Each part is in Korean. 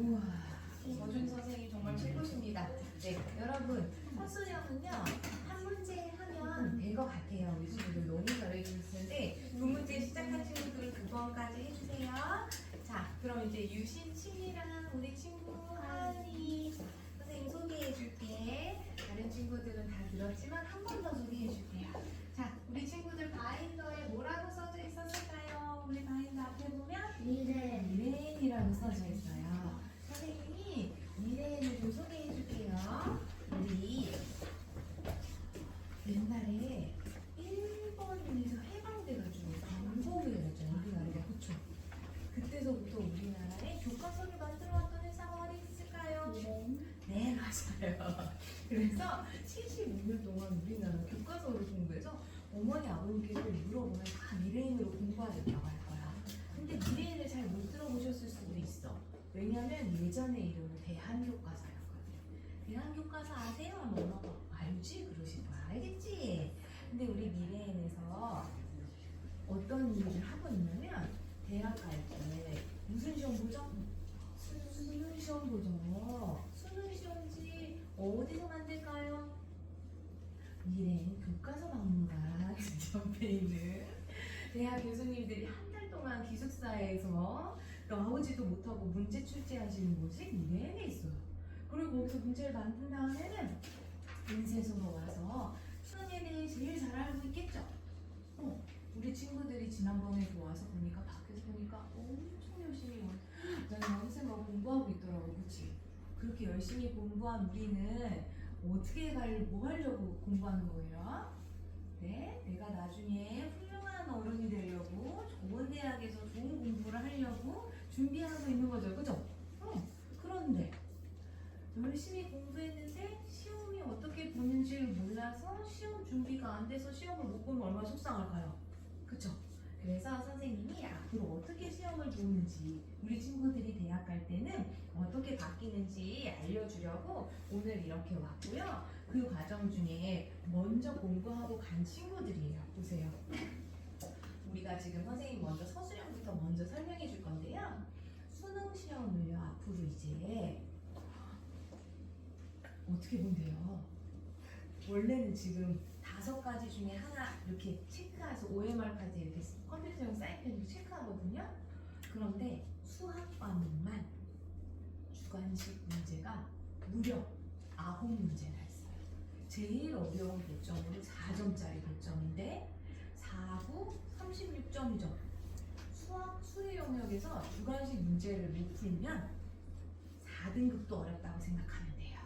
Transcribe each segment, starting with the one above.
우와, 서준 선생님 정말 최고십니다. 네, 여러분, 서술형은요, 한 문제 하면 될 것 같아요. 우리 친구들 너무 잘해주셨는데, 두 문제 시작한 친구들은 9번까지 해주세요. 자, 그럼 이제 유신, 친이랑 우리 친구 하은이 선생님 소개해줄게. 다른 친구들은 다 들었지만 한 번 더 소개해줄게요. 자, 우리 친구들 바인더에 뭐라고 써져 있었을까요? 우리 바인더 앞에 보면 미래인이라고 써져 있어요. 선생님이 미래인을 좀 소개해 줄게요. 우리 옛날에 일본에서 해방돼가지고 광복을 했잖아요. 우리나라가. 그쵸? 그때서부터 우리나라에 교과서를 만들어왔던 회사가 어디 있을까요? 네, 맞아요. 그래서 75년 동안 우리나라 교과서를 공부해서 어머니 아버님께서 물어보면 다 미래인으로 공부하셨다고 할 거야. 근데 미래인을 잘 못 들어보셨을 수도 있어. 왜냐면 예전에 이름은 대한교과서였거든. 대한교과서 아세요? 하면 엄마가 알지? 그러실 거야. 알겠지? 근데 우리 미래인에서 어떤 일을 하고 있냐면 대학 갈 때 무슨 시험 보죠? 수능 시험 보죠. 수능 시험지 어디서 만들까요? 미래인 교과서 박물관 옆에 있는 대학 교수님들이 한 달 동안 기숙사에서 나오지도 못하고 문제 출제하시는 곳이 미래인에 있어요. 그리고 거기서 문제를 만든 다음에는 인쇄소로 와서 수능에 대해 제일 잘 알고 있겠죠? 우리 친구들이 지난번에 와서 보니까 밖에서 보니까 엄청 열심히 난 연습을 공부하고 있더라고. 그치? 그렇게 열심히 공부한 우리는 어떻게 뭐 하려고 공부하는 거예요? 네, 내가 나중에 훌륭한 어른이 되려고 좋은 대학에서 좋은 공부를 하려고 준비하고 있는 거죠. 그죠? 그런데 열심히 공부했는데 시험이 어떻게 보는지를 몰라서 시험 준비가 안 돼서 시험을 못 보면 얼마나 속상할까요? 그쵸? 그래서 선생님이 앞으로 어떻게 시험을 보는지 우리 친구들이 대학 갈 때는 어떻게 바뀌는지 알려주려고 오늘 이렇게 왔고요. 그 과정 중에 먼저 공부하고 간 친구들이에요. 보세요. 우리가 지금 선생님 먼저 서술형부터 먼저 설명해 줄 건데요. 수능 시험을요, 앞으로 이제 어떻게 본대요? 원래는 지금 5가지 중에 하나 이렇게 체크해서 OMR까지 이렇게 컴퓨터용 사이트를 체크하거든요. 그런데 수학 과목만 주관식 문제가 무려 9문제나 있어요. 제일 어려운 교점으로 4점짜리 교점인데 4구 36점이죠. 수학 수의 영역에서 주관식 문제를 못 풀면 4등급도 어렵다고 생각하면 돼요.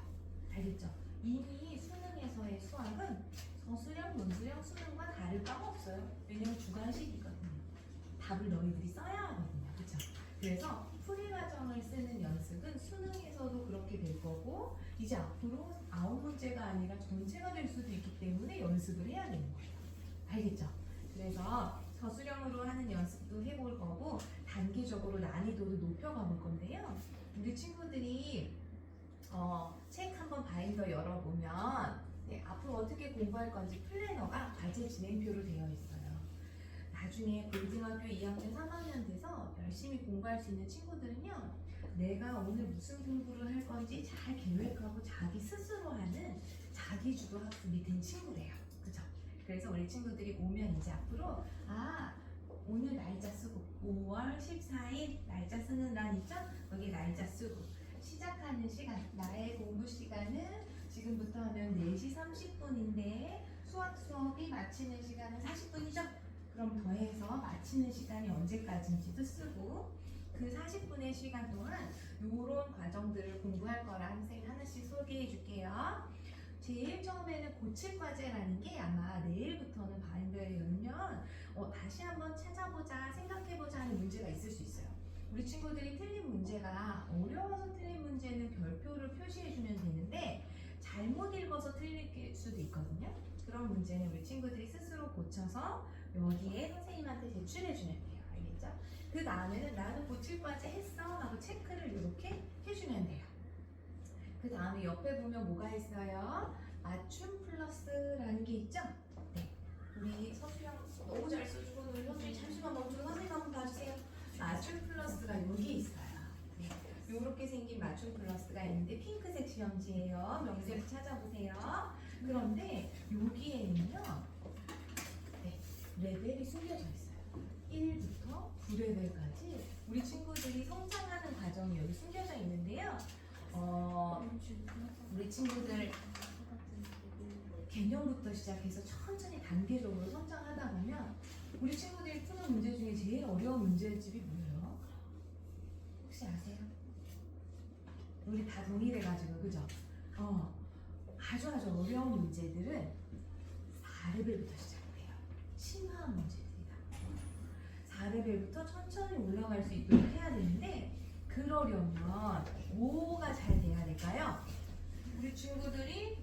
알겠죠? 이미 수능에서의 수학은 서술형, 논술형, 수능과 다를 바가 없어요. 왜냐면 주관식이거든요. 답을 너희들이 써야 하거든요. 그렇죠? 그래서 풀이 과정을 쓰는 연습은 수능에서도 그렇게 될 거고 이제 앞으로 9문제가 아니라 전체가 될 수도 있기 때문에 연습을 해야 되는 거예요. 알겠죠? 그래서 서술형으로 하는 연습도 해볼 거고 단계적으로 난이도를 높여가 볼 건데요. 우리 친구들이 책 한번 바인더 열어보면 앞으로 어떻게 공부할 건지 플래너가 과제 진행표로 되어 있어요. 나중에 고등학교 2학년, 3학년 돼서 열심히 공부할 수 있는 친구들은요. 내가 오늘 무슨 공부를 할 건지 잘 계획하고 자기 스스로 하는 자기주도 학습이 된 친구래요. 그죠? 그래서 우리 친구들이 오면 이제 앞으로 오늘 날짜 쓰고 5월 14일 날짜 쓰는 란 있죠? 여기 날짜 쓰고 시작하는 시간, 나의 공부 시간은 지금부터 하면 4시 30분인데 수업이 마치는 시간은 40분이죠? 그럼 더해서 마치는 시간이 언제까지인지도 쓰고 그 40분의 시간 동안 이런 과정들을 공부할 거라 선생님 하나씩 소개해 줄게요. 제일 처음에는 고칠 과제라는 게 아마 내일부터는 바인더에 열면 다시 한번 찾아보자, 생각해보자 하는 문제가 있을 수 있어요. 우리 친구들이 틀린 문제가 어려워서 틀린 문제는 별표를 표시해주면 되는데 잘못 읽어서 틀릴 수도 있거든요. 그런 문제는 우리 친구들이 스스로 고쳐서 여기에 선생님한테 제출해주면 돼요. 알겠죠? 그 다음에는 나는 고칠 과제 했어 하고 체크를 이렇게 해주면 돼요. 그 다음에 옆에 보면 뭐가 있어요? 맞춤 플러스라는 게 있죠? 네. 우리 서수영 너무 잘 써주고 우리 선생님 잠시만 멈추고 선생님 한번 봐주세요. 맞춤 플러스가 여기 있어요. 네. 요렇게 생긴 시험지예요. 명세서 찾아보세요. 그런데 여기에는요, 네, 레벨이 숨겨져 있어요. 1부터 9레벨까지 우리 친구들이 성장하는 과정이 여기 숨겨져 있는데요. 우리 친구들 개념부터 시작해서 천천히 단계적으로 성장하다 보면 우리 친구들이 푸는 문제 중에 제일 어려운 문제집이 뭐예요? 혹시 아세요? 우리 다 동일해가지고 그죠? 아주 어려운 문제들은 4레벨부터 시작돼요. 심화한 문제들이다. 4레벨부터 천천히 올라갈 수 있도록 해야 되는데 그러려면 뭐가 잘 돼야 될까요? 우리 친구들이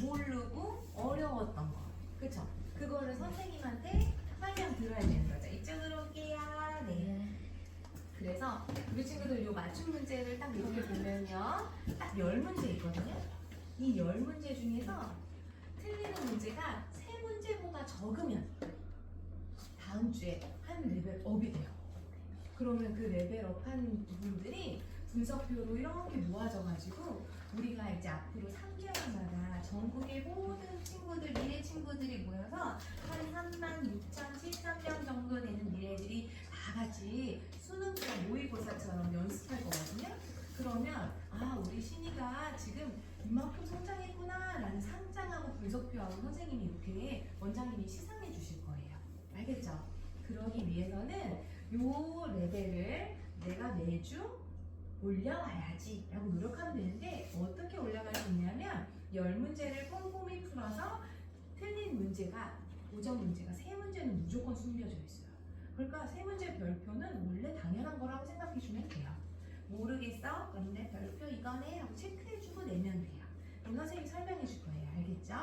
모르고 어려웠던 거, 그쵸? 그거를 선생님한테 설명 들어야 되는 거죠. 이쪽으로 올게요. 네. 그래서 우리 친구들 요 맞춤 문제를 딱 이렇게 보면요, 딱 10문제 있거든요. 이 10문제 중에서 틀리는 문제가 3문제보다 적으면 다음 주에 한 레벨 업이 돼요. 그러면 그 레벨업한 부분들이 분석표로 이렇게 모아져가지고 우리가 이제 앞으로 3개월마다 전국의 모든 친구들, 미래 친구들이 모여서 한 36,073명 정도 되는 미래들이 다 같이 수능처럼 모의고사처럼 연습할 거거든요. 그러면 우리 신이가 지금 이만큼 성장했구나 라는 상장하고 분석표하고 선생님이 이렇게 원장님이 시상해 주실 거예요. 알겠죠? 그러기 위해서는 요 레벨을 내가 매주 올려와야지 라고 노력하면 되는데 어떻게 올라갈 수 있냐면 10문제를 꼼꼼히 풀어서 틀린 문제가 고정 문제가 3문제는 무조건 숨겨져 있어요. 그러니까 3문제 별표는 원래 당연한 거라고 생각해 주면 돼요. 모르겠어? 그런데 별표 이거네 하고 체크해주고 내면 돼요. 그럼 선생님이 설명해 줄 거예요. 알겠죠?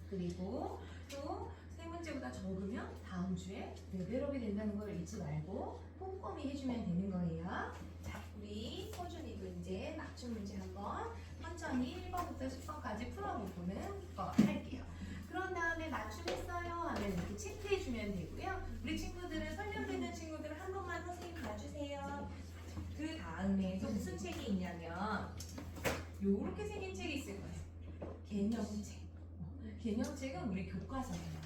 그리고 또 3문제보다 적으면 다음 주에 레벨업이 된다는 걸 잊지 말고 꼼꼼히 해주면 되는 거예요. 자, 우리 서준이도 이제 맞춤 문제 한번 천천히 1번부터 10번까지 풀어보는 거 할게요. 그런 다음에 맞춤했어요 하면 이렇게 체크해주면 되고요. 우리 친구들은 설명되는 친구들은 한 번만 선생님 봐주세요. 그 다음에 또 무슨 책이 있냐면 요렇게 생긴 책이 있을 거예요. 개념책. 개념책은 우리 교과서예요.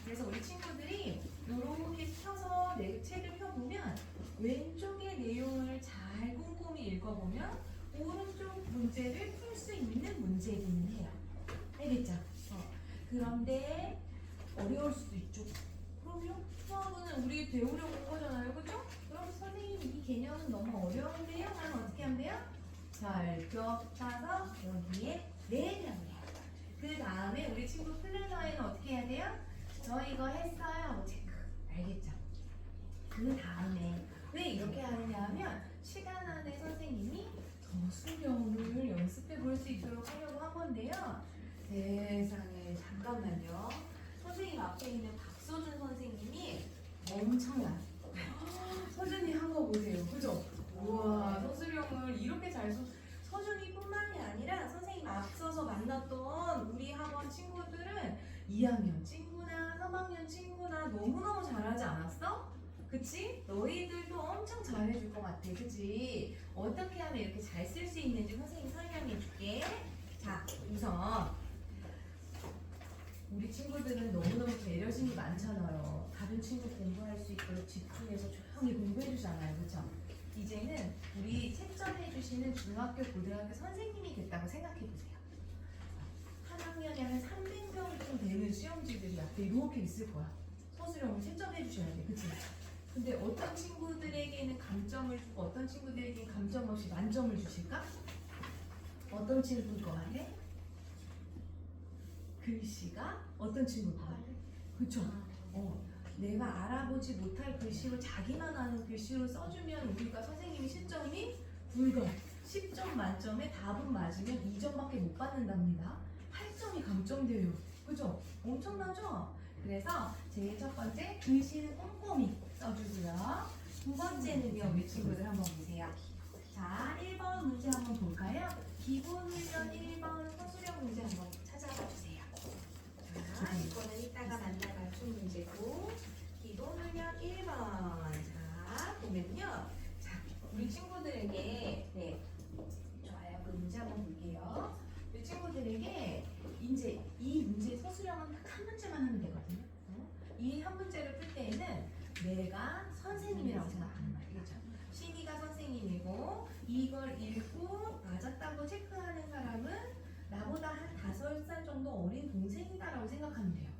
그래서 우리 친구들이 요렇게 펴서 내 책을 펴보면 왼쪽의 내용을 잘 꼼꼼히 읽어보면 오른쪽 문제를 풀 수 있는 문제이기는 해요. 알겠죠? 그런데 어려울 수도 있죠. 그럼요? 수학은 우리 배우려고 온 거잖아요. 그죠? 그럼 선생님 이 개념은 너무 어려운데요? 하면 어떻게 하면 돼요? 별표 쳐서 여기에 내려요. 그 다음에 우리 친구 풀는 사이는 어떻게 해야 돼요? 저 이거 했어요 하고 체크. 알겠죠? 그 다음에 왜 이렇게 하느냐 하면 시간 안에 선생님이 저수령을 연습해 볼 수 있도록 하려고 한 건데요. 세상에 잠깐만요. 선생님 앞에 있는 박서준 선생님이 엄청난 서준이 한 거 보세요. 그죠? 우와, 서수령을 이렇게 잘 서준이 뿐만이 아니라 선생님 앞서서 만났던 우리 학원 친구들은 2학년 친구나 3학년 친구나 너무너무 잘하지 않았어? 그치? 너희들도 엄청 잘해줄 것 같아. 그치? 어떻게 하면 이렇게 잘 쓸 수 있는지 선생님 설명해 줄게. 자, 우선 우리 친구들은 너무너무 배려심이 많잖아요. 다른 친구 공부할 수 있도록 집중해서 조용히 공부해 주잖아요. 그쵸? 이제는 우리 채점해 주시는 중학교, 고등학교 선생님이 됐다고 생각해 보세요. 한 학년에 한 300명쯤 되는 시험지들이 앞에 이렇게 있을 거야. 서술형을 채점해 주셔야 돼. 그치? 근데 어떤 친구들에게는 감점을 주고 어떤 친구들에게는 감점 없이 만점을 주실까? 어떤 친구일 것 같아? 글씨가 어떤 친구일 것 같아? 그쵸? 내가 알아보지 못할 글씨로 자기만 아는 글씨로 써주면 우리가 선생님이 시점이 불과 10점 만점에 답은 맞으면 2점밖에 못 받는답니다. 8점이 감점돼요. 그죠? 엄청나죠? 그래서 제일 첫 번째 글씨는 꼼꼼히 써주고요. 두 번째는요, 우리 친구들 한번 보세요. 자, 1번 문제 한번 볼까요? 기본 훈련 1번 서술형 문제 한번 찾아봐 주세요. 자, 이거는 이따가 만날 맞춤 문제고 기본 훈련 1번. 자, 보면요. 자, 우리 친구들에게 좋아요. 그 문제 한번 볼게요. 이 한 문제를 풀 때에는 내가 선생님이라고 생각하는 말이죠. 신이가 선생님이고 이걸 읽고 맞았다고 체크하는 사람은 나보다 한 5살 정도 어린 동생이다라고 생각하면 돼요.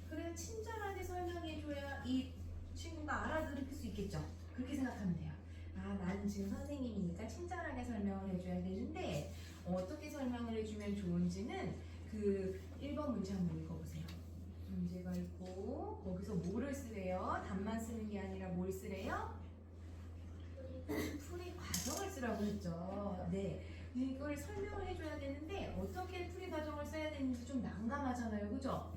그래야 친절하게 설명해줘야 이 친구가 알아들을 수 있겠죠. 그렇게 생각하면 돼요. 아, 나는 지금 선생님이니까 친절하게 설명을 해줘야 되는데 어떻게 설명을 해주면 좋은지는 그 1번 문제 한번 읽어보세요. 문제가 있고 거기서 뭐를 쓰래요? 답만 쓰는 게 아니라 뭘 쓰래요? 풀이 과정을 쓰라고 했죠. 네, 이걸 설명을 해줘야 되는데 어떻게 풀이 과정을 써야 되는지 좀 난감하잖아요, 그죠?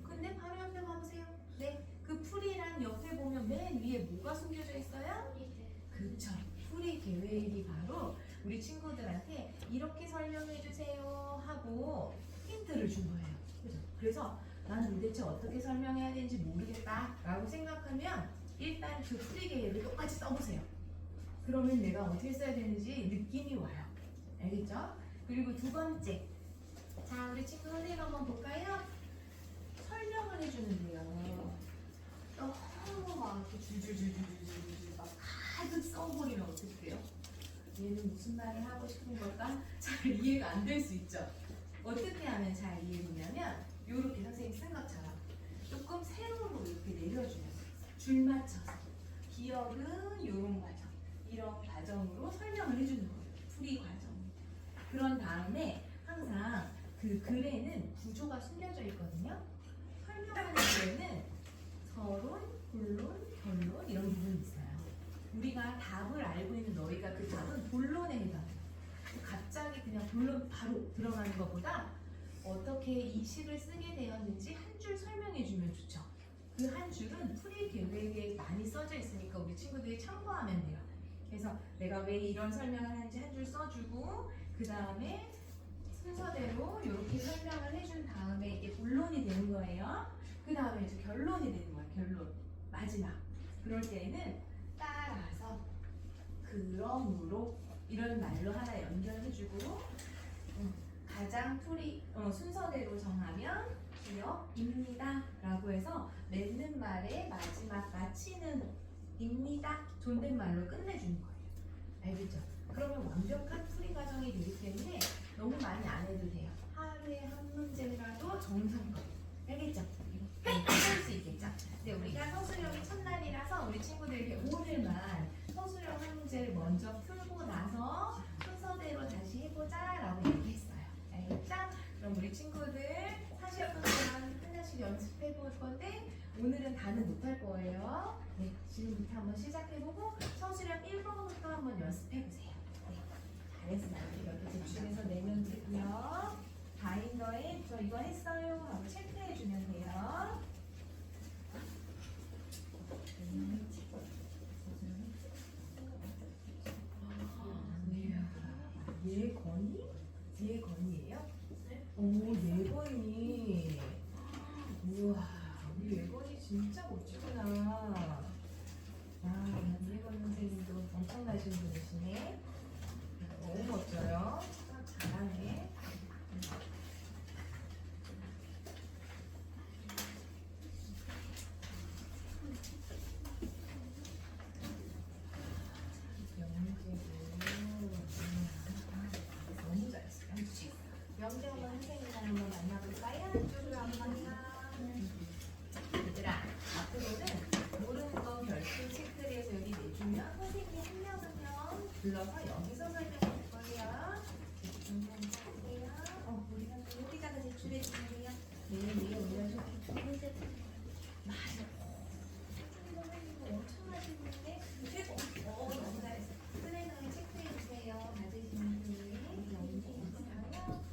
근데 바로 옆에 봐보세요. 네, 그 풀이란 옆에 보면 맨 위에 뭐가 숨겨져 있어요? 그쵸. 풀이 계획이 바로 우리 친구들한테 이렇게 설명해 주세요 하고 힌트를 준 거예요. 그죠? 그래서 나는 도대체 어떻게 설명해야 되는지 모르겠다 라고 생각하면 일단 그 풀이 계획을 똑같이 써보세요. 그러면 내가 어떻게 써야 되는지 느낌이 와요. 알겠죠? 그리고 두 번째. 자, 우리 친구 선생님 한번 볼까요? 설명을 해주는데요. 너무 막 이렇게 줄줄줄줄줄줄 막 가득 써버리면 어떻게 돼요? 얘는 무슨 말을 하고 싶은 걸까? 잘 이해가 안 될 수 있죠. 어떻게 하면 잘 이해되냐면 이렇게 선생님이 쓴 것처럼 조금 세로로 이렇게 내려주면 줄 맞춰서 기억은 이런 과정, 이런 과정으로 설명을 해주는 거예요. 풀이 과정. 그런 다음에 항상 그 글에는 구조가 숨겨져 있거든요. 설명하는 글에는 서론, 본론, 결론 이런 부분이 있어요. 우리가 답을 알고 있는 너희가 그 답은 본론에 해당해요. 갑자기 그냥 본론 바로 들어가는 것보다 어떻게 이 시를 쓰게 되었는지 한 줄 설명해 주면 좋죠. 그 한 줄은 풀이 계획에 많이 써져 있으니까 우리 친구들이 참고하면 돼요. 그래서 내가 왜 이런 설명을 하는지 한 줄 써주고 그 다음에 순서대로 이렇게 설명을 해준 다음에 이게 본론이 되는 거예요. 그 다음에 이제 결론이 되는 거예요. 결론. 마지막. 그럴 때에는 따라서 그러므로 이런 말로 하나 연결해주고 가장 풀이 순서대로 정하면 기억입니다 라고 해서 맺는 말의 마지막 마치는 입니다 존댓말로 끝내주는 거예요. 알겠죠? 그러면 완벽한 풀이 과정이 되기 때문에 너무 많이 안 해도 돼요. 하루에 한 문제라도 정성껏. 알겠죠? 네, 할수 있겠죠? 네, 우리가 서술형이 첫날이라서 우리 친구들에게 오늘만 서술형 한 문제를 먼저 풀고 나서 순서대로 다시 해보자 라고 얘기했어요. 알겠죠? 그럼 우리 친구들 40분 동안 하나씩 연습해 볼 건데 오늘은 다는 못할 거예요. 네, 지금부터 한번 시작해보고 서술형 1번부터 한번 연습해보세요. 네, 잘했어요. 이렇게 제출해서 내면 되고요. 바인더에 저 이거 했어요 하고 체크해주면 돼요. 예건이? 예건이에요? 오, 예건이. 우와, 우리 예건이 진짜 멋지구나. 아, 예건 선생님도 엄청나신 분이시네. 너무 멋져요. 잘하네. 너무 잘했어요. 영재 한번 선생님이랑 한번 만나볼까요? 이쪽으로 한번 가. 얘들아, 앞으로는 모르는 거 별표 체크를 해서 여기 내주면 선생님이 한 명 한 명 불러서 여기서 설명해 줄 거예요. 정리하세요. 우리 선생님 여기다가 제출해 주면 돼요. 네, 위에 올려주세요. 맞아. 선생님 엄청 하시는데 최고. 너무 잘했어. 플래너에 체크해 주세요. 받으시는 분이 여기 있어요.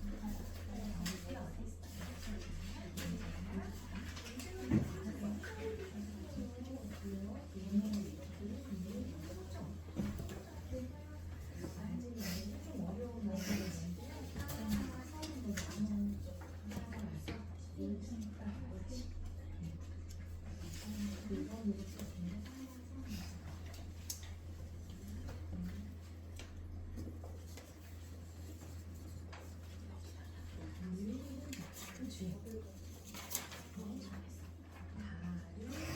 그치? 너무 잘했어.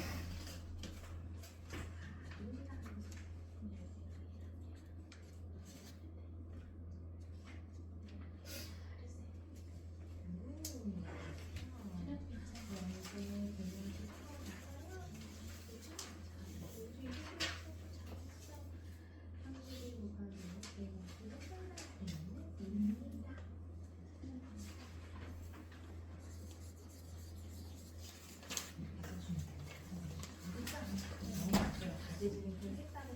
이제 지금 그 색상을